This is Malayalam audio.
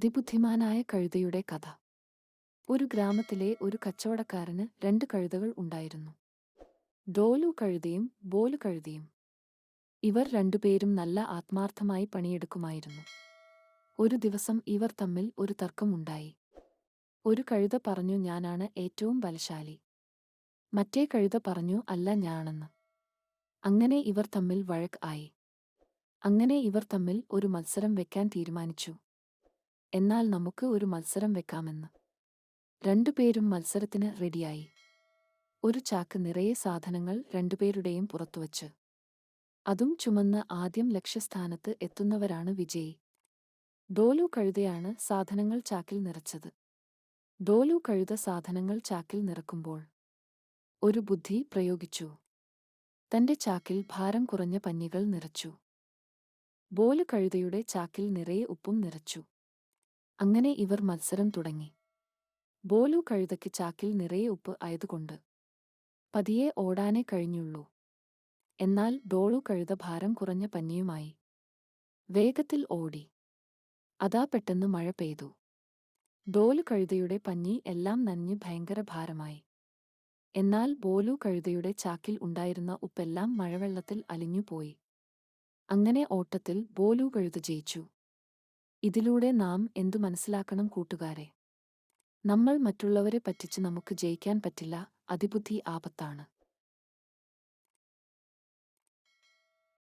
അതിബുദ്ധിമാനായ കഴുതയുടെ കഥ. ഒരു ഗ്രാമത്തിലെ ഒരു കച്ചവടക്കാരന് 2 കഴുതകൾ ഉണ്ടായിരുന്നു. ഡോലു കഴുതയും ബോലു കഴുതയും. ഇവർ രണ്ടുപേരും നല്ല ആത്മാർത്ഥമായി പണിയെടുക്കുമായിരുന്നു. ഒരു ദിവസം ഇവർ തമ്മിൽ ഒരു തർക്കമുണ്ടായി. ഒരു കഴുത പറഞ്ഞു, ഞാനാണ് ഏറ്റവും ബലശാലി. മറ്റേ കഴുത പറഞ്ഞു, അല്ല, ഞാനെന്ന്. അങ്ങനെ ഇവർ തമ്മിൽ വഴക്ക് ആയി. അങ്ങനെ ഇവർ തമ്മിൽ ഒരു മത്സരം വെക്കാൻ തീരുമാനിച്ചു. എന്നാൽ നമുക്ക് ഒരു മത്സരം വെക്കാമെന്ന്. രണ്ടുപേരും മത്സരത്തിന് റെഡിയായി. ഒരു ചാക്ക് നിറയെ സാധനങ്ങൾ രണ്ടുപേരുടെയും പുറത്തുവച്ച്. അതും ചുമന്ന് ആദ്യം ലക്ഷ്യസ്ഥാനത്ത് എത്തുന്നവരാണ് വിജയി. ഡോലു കഴുതയാണ് സാധനങ്ങൾ ചാക്കിൽ നിറച്ചത്. ഡോലു കഴുത സാധനങ്ങൾ ചാക്കിൽ നിറക്കുമ്പോൾ ഒരു ബുദ്ധി പ്രയോഗിച്ചു. തന്റെ ചാക്കിൽ ഭാരം കുറഞ്ഞ പഞ്ഞികൾ നിറച്ചു. ബോലു കഴുതയുടെ ചാക്കിൽ നിറയെ ഉപ്പും നിറച്ചു. അങ്ങനെ ഇവർ മത്സരം തുടങ്ങി. ബോലു കഴുതയ്ക്ക് ചാക്കിൽ നിറയെ ഉപ്പ് ആയതുകൊണ്ട് പതിയെ ഓടാനേ കഴിഞ്ഞുള്ളൂ. എന്നാൽ ഡോളു കഴുത ഭാരം കുറഞ്ഞ പഞ്ഞിയുമായി വേഗത്തിൽ ഓടി. അതാ പെട്ടെന്ന് മഴ പെയ്തു. ഡോലു കഴുതയുടെ പഞ്ഞി എല്ലാം നനഞ്ഞ് ഭയങ്കര ഭാരമായി. എന്നാൽ ബോലു കഴുതയുടെ ചാക്കിൽ ഉണ്ടായിരുന്ന ഉപ്പെല്ലാം മഴവെള്ളത്തിൽ അലിഞ്ഞുപോയി. അങ്ങനെ ഓട്ടത്തിൽ ബോലു കഴുത ജയിച്ചു. ഇതിലൂടെ നാം എന്തു മനസ്സിലാക്കണം കൂട്ടുകാരെ? നമ്മൾ മറ്റുള്ളവരെ പറ്റിച്ച് നമുക്ക് ജയിക്കാൻ പറ്റില്ല. അതിബുദ്ധി ആപത്താണ്.